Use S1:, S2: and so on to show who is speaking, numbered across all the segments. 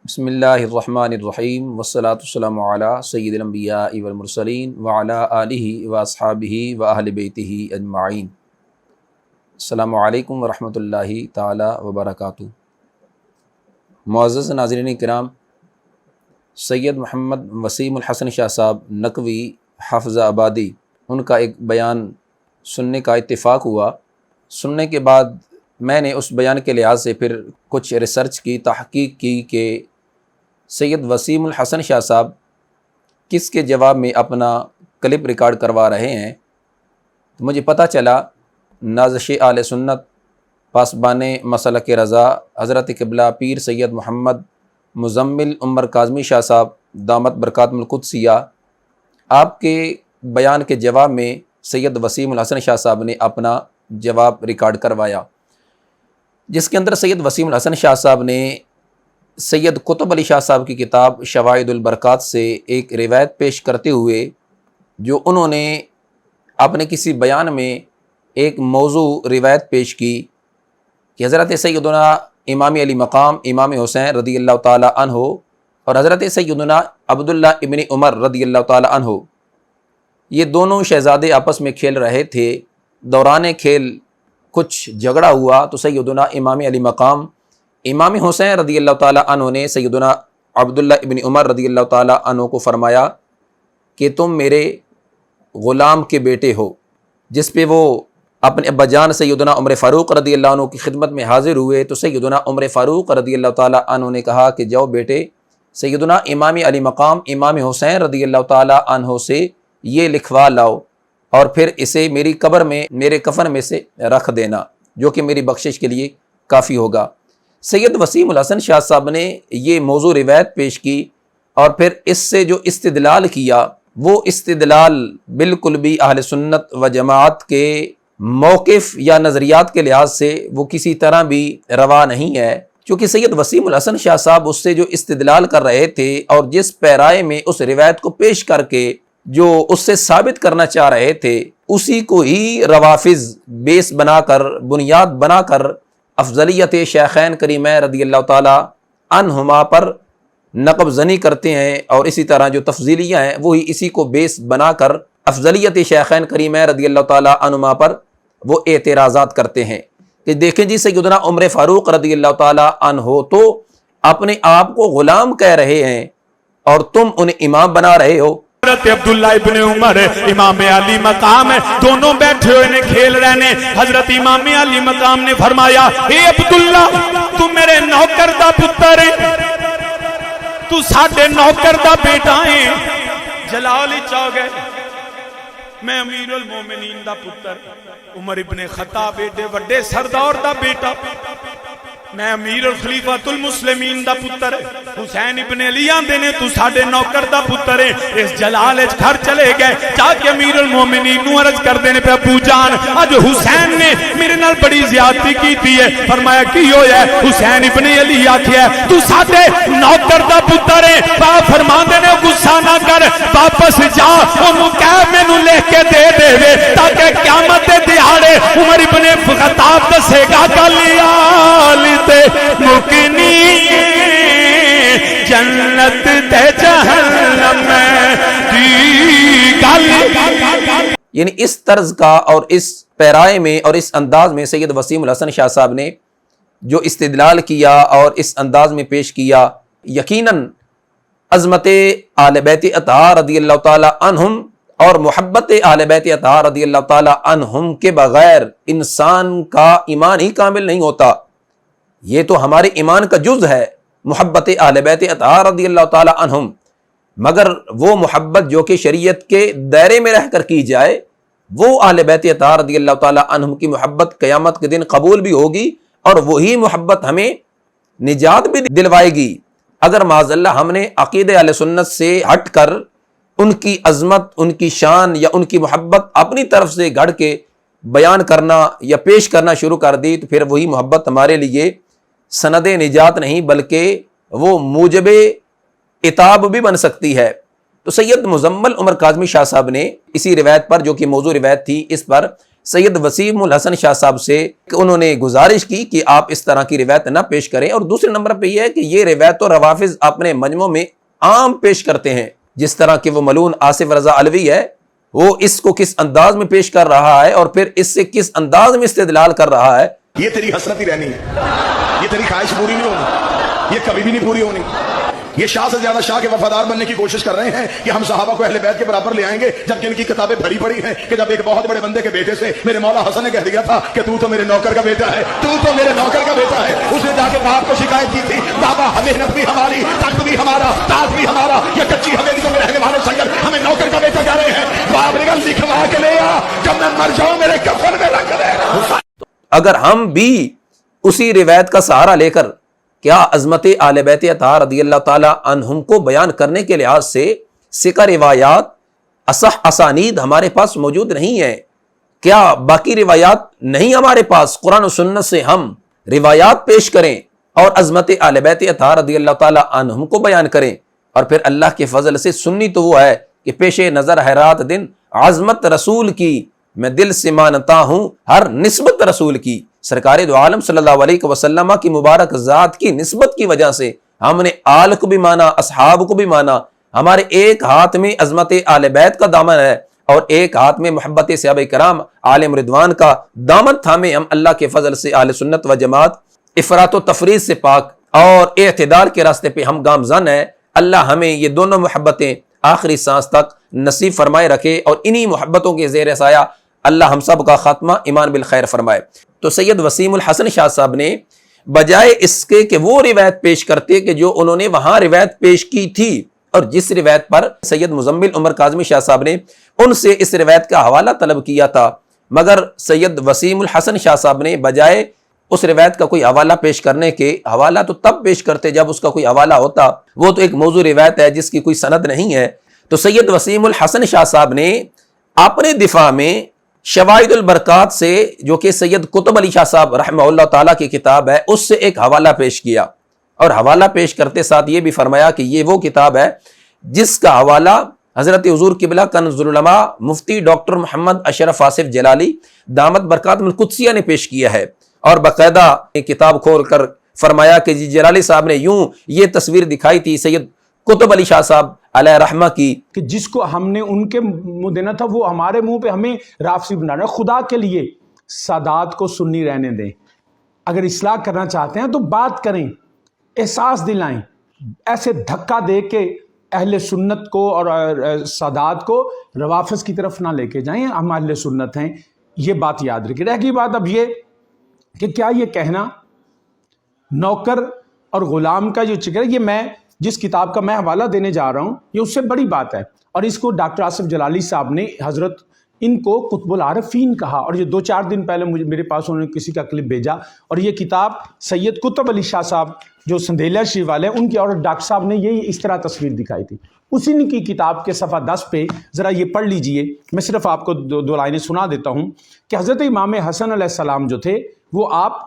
S1: بسم اللہ الرحمن الرحیم والصلاة والسلام علی سید الانبیاء والمرسلین وعلی آلہ واصحابہ واہل بیتہ اجمعین۔ السلام علیکم ورحمۃ اللہ تعالی وبرکاتہ۔ معزز ناظرین کرام، سید محمد وسیم الحسن شاہ صاحب نقوی حافظ آبادی، ان کا ایک بیان سننے کا اتفاق ہوا۔ سننے کے بعد میں نے اس بیان کے لحاظ سے پھر کچھ ریسرچ کی، تحقیق کی کہ سید وسیم الحسن شاہ صاحب کس کے جواب میں اپنا کلپ ریکارڈ کروا رہے ہیں۔ تو مجھے پتہ چلا نازش اہل سنت پاسبان مسلک رضا حضرت قبلہ پیر سید محمد مزمل عمر کاظمی شاہ صاحب دامت برکاتہم القدسیہ، آپ کے بیان کے جواب میں سید وسیم الحسن شاہ صاحب نے اپنا جواب ریکارڈ کروایا، جس کے اندر سید وسیم الحسن شاہ صاحب نے سید قطب علی شاہ صاحب کی کتاب شواہد البرکات سے ایک روایت پیش کرتے ہوئے، جو انہوں نے اپنے کسی بیان میں ایک موضوع روایت پیش کی کہ حضرت سیدنا امام علی مقام امام حسین رضی اللہ تعالی عنہ اور حضرت سیدنا عبداللہ ابن عمر رضی اللہ تعالی عنہ، یہ دونوں شہزادے آپس میں کھیل رہے تھے۔ دوران کھیل کچھ جھگڑا ہوا تو سیدنا امام علی مقام امام حسین رضی اللہ تعالیٰ عنہ نے سیدنا عبداللہ ابن عمر رضی اللہ تعالیٰ عنہ کو فرمایا کہ تم میرے غلام کے بیٹے ہو، جس پہ وہ اپنے ابا جان سیدنا عمر فاروق رضی اللہ عنہ کی خدمت میں حاضر ہوئے۔ تو سیدنا عمر فاروق رضی اللہ تعالیٰ عنہ نے کہا کہ جاؤ بیٹے، سیدنا امام علی مقام امام حسین رضی اللہ تعالیٰ عنہ سے یہ لکھوا لاؤ اور پھر اسے میری قبر میں میرے کفن میں سے رکھ دینا، جو کہ میری بخشش کے لیے کافی ہوگا۔ سید وسیم الحسن شاہ صاحب نے یہ موضوع روایت پیش کی اور پھر اس سے جو استدلال کیا، وہ استدلال بالکل بھی اہل سنت و جماعت کے موقف یا نظریات کے لحاظ سے وہ کسی طرح بھی روا نہیں ہے، کیونکہ سید وسیم الحسن شاہ صاحب اس سے جو استدلال کر رہے تھے اور جس پیرائے میں اس روایت کو پیش کر کے جو اس سے ثابت کرنا چاہ رہے تھے، اسی کو ہی روافظ بیس بنا کر، بنیاد بنا کر افضلیت شیخین کریمین رضی اللہ تعالی عنہما پر نقب زنی کرتے ہیں، اور اسی طرح جو تفضیلیہ ہیں وہی اسی کو بیس بنا کر افضلیت شیخین کریمین رضی اللہ تعالی عنہما پر وہ اعتراضات کرتے ہیں کہ دیکھیں جی، سیدنا عمر فاروق رضی اللہ تعالی عنہ تو اپنے آپ کو غلام کہہ رہے ہیں اور تم انہیں امام بنا رہے ہو۔
S2: حضرت عبداللہ ابن عمر امام علی مقام دونوں بیٹھے ہوئے نے کھیل رہے ہیں۔ حضرت امام علی مقام نے فرمایا، اے عبداللہ، تو میرے نوکر دا پتر ہے، تو ساڈے نوکر دا بیٹا ہے۔ جلال چاہ گئے، میں امیر المومنین دا پتر، عمر ابن خطاب ایڈے وڈے سردار دا بیٹا، میں امیر الخلیفۃ المسلمین دا پتر، حسین ابن علی آندے نے تو ساڈے نوکر دا پتر ہے۔ اس جلال اچ گھر چلے گئے، جا کے امیر المومنین نو عرض کر دینے پہ، ابو جان اج حسین نے میرے نال بڑی زیادتی کیتی ہے۔ فرمایا کی ہویا ہے؟ حسین ابن علی آکھیا ہے تو ساڈے نوکر دا پتر ہے۔ باپ فرماندے نے غصہ نہ کر، واپس جا اونوں کہہ مینوں لکھ کے دے دے تاکہ قیامت دے دیہاڑے عمر ابن خطاب دسے گا کلیال مکنی جنت تے جہنم دی گل۔
S1: یعنی اس طرز کا اور اس پیرائے میں اور اس انداز میں سید وسیم الحسن شاہ صاحب نے جو استدلال کیا اور اس انداز میں پیش کیا، یقیناً عظمت اہل بیت اطہار رضی اللہ تعالی عنہم اور محبت اہل بیت اطہار رضی اللہ تعالی عنہم کے بغیر انسان کا ایمان ہی کامل نہیں ہوتا۔ یہ تو ہمارے ایمان کا جز ہے، محبت اہل بیت اطہار رضی اللہ تعالی عنہم، مگر وہ محبت جو کہ شریعت کے دائرے میں رہ کر کی جائے، وہ اہل بیت اطہار رضی اللہ تعالی عنہم کی محبت قیامت کے دن قبول بھی ہوگی، اور وہی محبت ہمیں نجات بھی دلوائے گی۔ اگر معاذ اللہ ہم نے عقیدہ اہل سنت سے ہٹ کر ان کی عظمت، ان کی شان یا ان کی محبت اپنی طرف سے گھڑ کے بیان کرنا یا پیش کرنا شروع کر دی، تو پھر وہی محبت ہمارے لیے سند نجات نہیں بلکہ وہ موجب عتاب بھی بن سکتی ہے۔ تو سید مزمل عمر کاظمی شاہ صاحب نے اسی روایت پر، جو کہ موضوع روایت تھی، اس پر سید وسیم الحسن شاہ صاحب سے کہ انہوں نے گزارش کی کہ آپ اس طرح کی روایت نہ پیش کریں، اور دوسرے نمبر پہ یہ ہے کہ یہ روایت تو روافظ اپنے مجموع میں عام پیش کرتے ہیں، جس طرح کہ وہ ملعون آصف رضا علوی ہے، وہ اس کو کس انداز میں پیش کر رہا ہے اور پھر اس سے کس انداز میں استدلال کر رہا ہے۔
S3: یہ تیری حسرت ہی رہنی ہے، یہ تیری خواہش پوری نہیں ہونی، یہ کبھی بھی نہیں پوری ہونی۔ یہ شاہ سے زیادہ شاہ کے وفادار بننے کی کوشش کر رہے ہیں کہ ہم صحابہ کو اہل بیت کے برابر لے آئیں گے، جبکہ ان کی کتابیں بھری پڑی ہیں کہ جب ایک بہت بڑے بندے کے بیٹے سے میرے مولا حسن نے کہہ دیا تھا کہ تو تو میرے نوکر کا بیٹا ہے، تو تو میرے نوکر کا بیٹا ہے، اس نے جا کے باپ کو شکایت کی تھی، بابا محنت بھی ہماری، تخت بھی ہمارا، تاج بھی ہمارا، یہ کچی حویلیوں میں رہنے والے سید ہمیں نوکر کا بیٹا کہہ رہے ہیں۔ باپ نے کہا لکھوا کے لے آ، جب میں مر جاؤں میرے کفن میں رکھ دے۔
S1: اگر ہم بھی اسی روایت کا سہارا لے کر کیا عظمت اہل بیت اطہار رضی اللہ تعالی عنہم کو بیان کرنے کے لحاظ سے ثقہ روایات، اصح اسانید ہمارے پاس موجود نہیں ہے، کیا باقی روایات نہیں ہمارے پاس؟ قرآن و سنت سے ہم روایات پیش کریں اور عظمت اہل بیت اطہار رضی اللہ تعالی عنہم کو بیان کریں، اور پھر اللہ کے فضل سے سنی تو وہ ہے کہ پیش نظر ہے رات دن عظمت رسول کی، میں دل سے مانتا ہوں ہر نسبت رسول کی۔ سرکار دو عالم صلی اللہ علیہ وسلم کی مبارک ذات کی نسبت کی وجہ سے ہم نے آل کو بھی مانا، اصحاب کو بھی مانا۔ ہمارے ایک ہاتھ میں عظمت آل بیت کا دامن ہے اور ایک ہاتھ میں محبت صحابہ کرام عالم رضوان کا دامن تھامے ہم اللہ کے فضل سے اہل سنت و جماعت افراط و تفریط سے پاک اور اعتدال کے راستے پہ ہم گامزن ہیں۔ اللہ ہمیں یہ دونوں محبتیں آخری سانس تک نصیب فرمائے رکھے، اور انہی محبتوں کے زیر سایہ اللہ ہم سب کا خاتمہ ایمان بالخیر فرمائے۔ تو سید وسیم الحسن شاہ صاحب نے بجائے اس کے کہ وہ روایت پیش کرتے کہ جو انہوں نے وہاں روایت پیش کی تھی، اور جس روایت پر سید مزمل عمر کاظمی شاہ صاحب نے ان سے اس روایت کا حوالہ طلب کیا تھا، مگر سید وسیم الحسن شاہ صاحب نے بجائے اس روایت کا کوئی حوالہ پیش کرنے کے، حوالہ تو تب پیش کرتے جب اس کا کوئی حوالہ ہوتا، وہ تو ایک موضوع روایت ہے جس کی کوئی سند نہیں ہے۔ تو سید وسیم الحسن شاہ صاحب نے اپنے دفاع میں شواہد البرکات سے، جو کہ سید قطب علی شاہ صاحب رحمہ اللہ تعالیٰ کی کتاب ہے، اس سے ایک حوالہ پیش کیا، اور حوالہ پیش کرتے ساتھ یہ بھی فرمایا کہ یہ وہ کتاب ہے جس کا حوالہ حضرت حضور قبلہ کنز العلماء مفتی ڈاکٹر محمد اشرف آصف جلالی دامت برکاتہم القدسیہ نے پیش کیا ہے، اور باقاعدہ کتاب کھول کر فرمایا کہ جی جلالی صاحب نے یوں یہ تصویر دکھائی تھی سید قطب علی شاہ صاحب علیہ رحمہ کی،
S4: کہ جس کو ہم نے ان کے منہ دینا تھا وہ ہمارے منہ پہ ہمیں رافضی بنا رہا ہے۔ خدا کے لیے سادات کو سنی رہنے دیں، اگر اصلاح کرنا چاہتے ہیں تو بات کریں، احساس دلائیں، ایسے دھکا دے کے اہل سنت کو اور سادات کو روافظ کی طرف نہ لے کے جائیں۔ ہم اہل سنت ہیں، یہ بات یاد رکھیں۔ رہ گئی بات اب یہ کہ کیا یہ کہنا نوکر اور غلام کا جو چکر ہے، یہ میں جس کتاب کا میں حوالہ دینے جا رہا ہوں یہ اس سے بڑی بات ہے، اور اس کو ڈاکٹر آصف جلالی صاحب نے حضرت ان کو قطب العارفین کہا، اور یہ 2-4 دن پہلے میرے پاس انہوں نے کسی کا کلپ بھیجا، اور یہ کتاب سید قطب علی شاہ صاحب جو سندھیلیہ شریف والے ان کی، اور ڈاکٹر صاحب نے یہی اس طرح تصویر دکھائی تھی۔ اسی کی کتاب کے صفحہ 10 پہ ذرا یہ پڑھ لیجئے، میں صرف آپ کو دو لائنیں سنا دیتا ہوں کہ حضرت امام حسن علیہ السلام جو تھے وہ آپ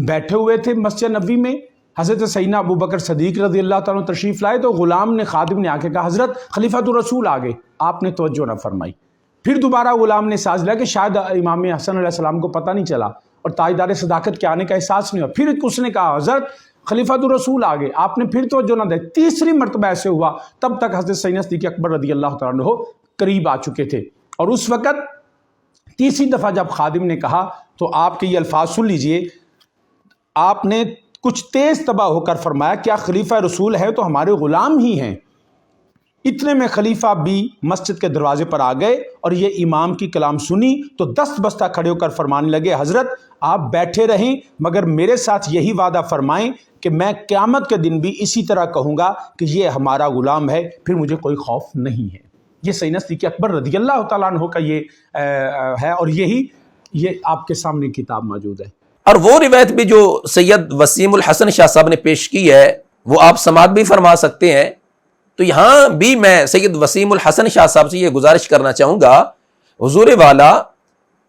S4: بیٹھے ہوئے تھے مسجد نبوی میں، حضرت سیدنا ابو بکر صدیق رضی اللہ تعالیٰ عنہ تشریف لائے تو غلام نے خادم نے آ کے کہا حضرت خلیفۃ الرسول آ گئے، آپ نے توجہ نہ فرمائی۔ پھر دوبارہ غلام نے ساز لیا کہ شاید امام حسن علیہ السلام کو پتہ نہیں چلا اور تاجدار صداقت کے آنے کا احساس نہیں ہوا۔ پھر اس نے کہا حضرت خلیفۃ الرسول آ گئے، آپ نے پھر توجہ نہ دی۔ تیسری مرتبہ ایسے ہوا، تب تک حضرت سیدنا صدیق اکبر رضی اللہ تعالیٰ عنہ قریب آ چکے تھے، اور اس وقت تیسری دفعہ جب خادم نے کہا تو آپ کے یہ الفاظ سن لیجئے، آپ نے کچھ تیز طبع ہو کر فرمایا کیا خلیفہ رسول ہے تو ہمارے غلام ہی ہیں۔ اتنے میں خلیفہ بھی مسجد کے دروازے پر آ گئے اور یہ امام کی کلام سنی تو دست بستہ کھڑے ہو کر فرمانے لگے حضرت آپ بیٹھے رہیں مگر میرے ساتھ یہی وعدہ فرمائیں کہ میں قیامت کے دن بھی اسی طرح کہوں گا کہ یہ ہمارا غلام ہے، پھر مجھے کوئی خوف نہیں ہے۔ یہ سیدنا صدیق اکبر رضی اللہ تعالیٰ عنہ کا یہ ہے، اور یہ آپ کے سامنے کتاب موجود ہے۔
S1: اور وہ روایت بھی جو سید وسیم الحسن شاہ صاحب نے پیش کی ہے وہ آپ سماعت بھی فرما سکتے ہیں۔ تو یہاں بھی میں سید وسیم الحسن شاہ صاحب سے یہ گزارش کرنا چاہوں گا، حضور والا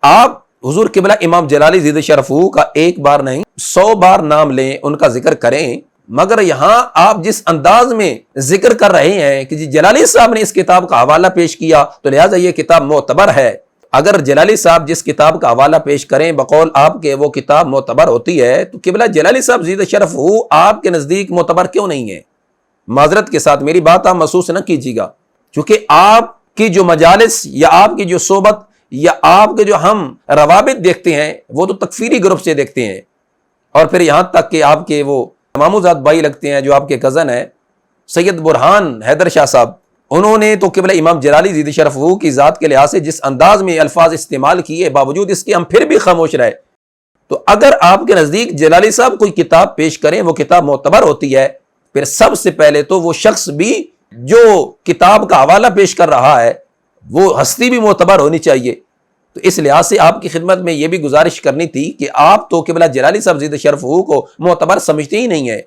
S1: آپ حضور قبلہ امام جلالی زید شرفو کا ایک بار نہیں 100 بار نام لیں، ان کا ذکر کریں، مگر یہاں آپ جس انداز میں ذکر کر رہے ہیں کہ جی جلالی صاحب نے اس کتاب کا حوالہ پیش کیا تو لہٰذا یہ کتاب معتبر ہے، اگر جلالی صاحب جس کتاب کا حوالہ پیش کریں بقول آپ کے وہ کتاب معتبر ہوتی ہے تو قبلہ جلالی صاحب زید شرف ہو آپ کے نزدیک معتبر کیوں نہیں ہے؟ معذرت کے ساتھ میری بات آپ محسوس نہ کیجیے گا، چونکہ آپ کی جو مجالس یا آپ کی جو صحبت یا آپ کے جو ہم روابط دیکھتے ہیں وہ تو تکفیری گروپ سے دیکھتے ہیں، اور پھر یہاں تک کہ آپ کے وہ ماموزاد بھائی لگتے ہیں جو آپ کے کزن ہیں سید برہان حیدر شاہ صاحب، انہوں نے تو قبلہ امام جلالی زید شرف ہو کی ذات کے لحاظ سے جس انداز میں الفاظ استعمال کیے باوجود اس کے ہم پھر بھی خاموش رہے۔ تو اگر آپ کے نزدیک جلالی صاحب کوئی کتاب پیش کریں وہ کتاب معتبر ہوتی ہے، پھر سب سے پہلے تو وہ شخص بھی جو کتاب کا حوالہ پیش کر رہا ہے وہ ہستی بھی معتبر ہونی چاہیے۔ تو اس لحاظ سے آپ کی خدمت میں یہ بھی گزارش کرنی تھی کہ آپ تو قبلہ جلالی صاحب زید شرف ہو کو معتبر سمجھتے ہی نہیں ہے،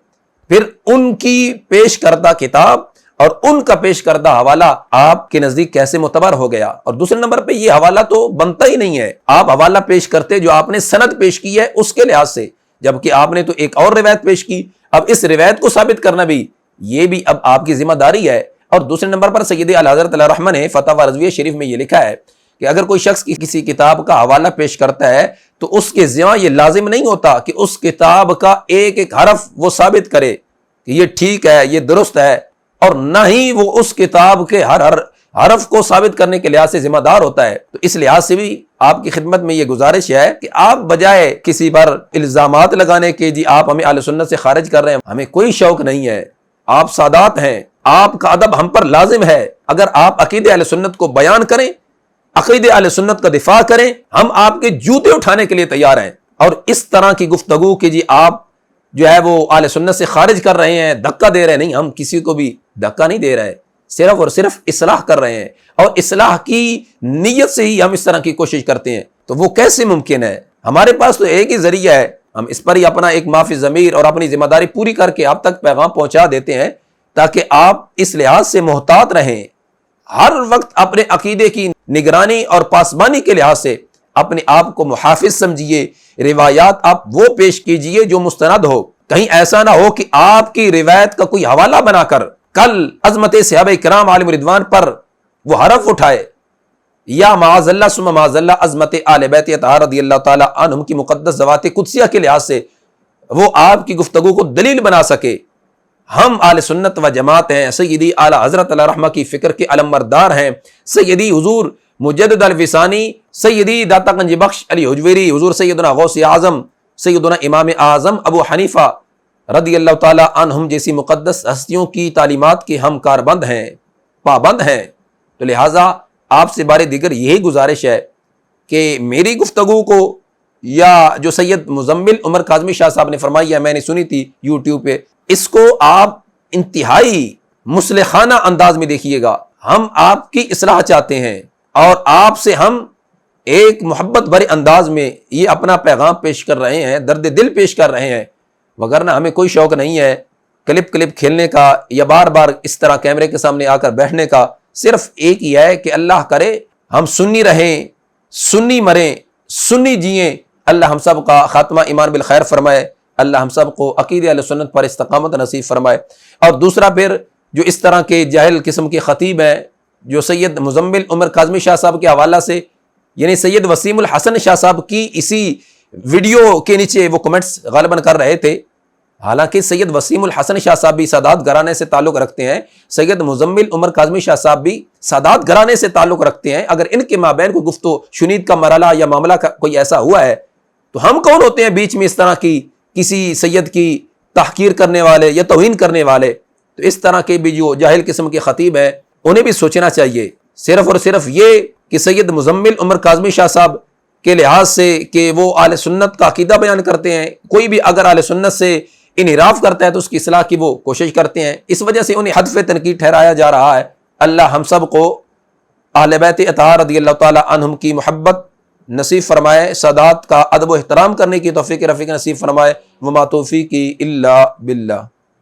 S1: پھر ان کی پیش کردہ کتاب اور ان کا پیش کردہ حوالہ آپ کے نزدیک کیسے معتبر ہو گیا؟ اور دوسرے نمبر پہ یہ حوالہ تو بنتا ہی نہیں ہے، آپ حوالہ پیش کرتے جو آپ نے سند پیش کی ہے اس کے لحاظ سے، جبکہ آپ نے تو ایک اور روایت پیش کی، اب اس روایت کو ثابت کرنا بھی یہ بھی اب آپ کی ذمہ داری ہے۔ اور دوسرے نمبر پر سید اعلی حضرت علیہ الرحمہ نے فتاوی رضویہ شریف میں یہ لکھا ہے کہ اگر کوئی شخص کسی کتاب کا حوالہ پیش کرتا ہے تو اس کے ذمہ یہ لازم نہیں ہوتا کہ اس کتاب کا ایک ایک حرف وہ ثابت کرے کہ یہ ٹھیک ہے، یہ درست ہے، اور نہ ہی وہ اس کتاب کے ہر حرف کو ثابت کرنے کے لحاظ سے ذمہ دار ہوتا ہے۔ تو اس لحاظ سے بھی آپ کی خدمت میں یہ گزارش ہے کہ آپ بجائے کسی پر الزامات لگانے کے جی آپ ہمیں اہل سنت سے خارج کر رہے ہیں، ہمیں کوئی شوق نہیں ہے، آپ سادات ہیں، آپ کا ادب ہم پر لازم ہے، اگر آپ عقیدہ اہل سنت کو بیان کریں، عقیدہ اہل سنت کا دفاع کریں، ہم آپ کے جوتے اٹھانے کے لیے تیار ہیں۔ اور اس طرح کی گفتگو کہ جی آپ جو ہے وہ اہل سنت سے خارج کر رہے ہیں، دھکا دے رہے ہیں، نہیں، ہم کسی کو بھی دھکا نہیں دے رہے، صرف اور صرف اصلاح کر رہے ہیں، اور اصلاح کی نیت سے ہی ہم اس طرح کی کوشش کرتے ہیں۔ تو وہ کیسے ممکن ہے؟ ہمارے پاس تو ایک ہی ذریعہ ہے، ہم اس پر ہی اپنا ایک معافی ضمیر اور اپنی ذمہ داری پوری کر کے آپ تک پیغام پہنچا دیتے ہیں تاکہ آپ اس لحاظ سے محتاط رہیں، ہر وقت اپنے عقیدے کی نگرانی اور پاسبانی کے لحاظ سے اپنے آپ کو محافظ سمجھیے، روایات آپ وہ پیش کیجئے جو مستند ہو، کہیں ایسا نہ ہو کہ آپ کی روایت کا کوئی حوالہ بنا کر کل عظمت صحابہ کرام علیہم رضوان پر وہ حرف اٹھائے، یا معاذ اللہ ثم معاذ اللہ عظمت آل بیت اطہار رضی اللہ تعالی عنہم کی مقدس ذوات قدسیہ کے لحاظ سے وہ آپ کی گفتگو کو دلیل بنا سکے۔ ہم اہل سنت و جماعت ہیں، سیدی اعلی حضرت علیہ رحمہ کی فکر کے علمبردار ہیں، سیدی حضور مجدد الفسانی، سیدی داتا گنج بخش علی حجویری، حضور سیدنا غوث اعظم، سیدنا امام اعظم ابو حنیفہ رضی اللہ تعالی عنہم جیسی مقدس ہستیوں کی تعلیمات کے ہم کاربند ہیں، پابند ہیں۔ تو لہٰذا آپ سے بار دیگر یہی گزارش ہے کہ میری گفتگو کو یا جو سید مزمل عمر کاظمی شاہ صاحب نے فرمائی ہے، میں نے سنی تھی یوٹیوب پہ، اس کو آپ انتہائی مصلحانہ انداز میں دیکھیے گا۔ ہم آپ کی اصلاح چاہتے ہیں اور آپ سے ہم ایک محبت بھرے انداز میں یہ اپنا پیغام پیش کر رہے ہیں، درد دل پیش کر رہے ہیں، وگرنہ ہمیں کوئی شوق نہیں ہے کلپ کھیلنے کا یا بار بار اس طرح کیمرے کے سامنے آ کر بیٹھنے کا۔ صرف ایک ہی ہے کہ اللہ کرے ہم سنی رہیں، سنی مریں، سنی جئیں، اللہ ہم سب کا خاتمہ ایمان بالخیر فرمائے، اللہ ہم سب کو عقیدہ اہل سنت پر استقامت نصیب فرمائے۔ اور دوسرا پھر جو اس طرح کے جاہل قسم کے خطیب ہیں جو سید مزمل عمر کاظمی شاہ صاحب کے حوالہ سے، یعنی سید وسیم الحسن شاہ صاحب کی اسی ویڈیو کے نیچے وہ کمنٹس غالباً کر رہے تھے، حالانکہ سید وسیم الحسن شاہ صاحب بھی سادات گھرانے سے تعلق رکھتے ہیں، سید مزمل عمر کاظمی شاہ صاحب بھی سادات گھرانے سے تعلق رکھتے ہیں۔ اگر ان کے مابین کوئی گفت و شنید کا مرحلہ یا معاملہ کوئی ایسا ہوا ہے تو ہم کون ہوتے ہیں بیچ میں اس طرح کی کسی سید کی تحقیر کرنے والے یا توہین کرنے والے؟ تو اس طرح کے بھی جو جاہل قسم کے خطیب ہیں انہیں بھی سوچنا چاہیے، صرف اور صرف یہ کہ سید مزمل عمر کاظمی شاہ صاحب کے لحاظ سے کہ وہ اہل سنت کا عقیدہ بیان کرتے ہیں، کوئی بھی اگر اہل سنت سے انحراف کرتا ہے تو اس کی اصلاح کی وہ کوشش کرتے ہیں، اس وجہ سے انہیں حدف تنقید ٹھہرایا جا رہا ہے۔ اللہ ہم سب کو اہل بیت اطہار رضی اللہ تعالی عنہم کی محبت نصیب فرمائے، سادات کا ادب و احترام کرنے کی توفیق رفیق نصیب فرمائے، وما توفیقی الا باللہ۔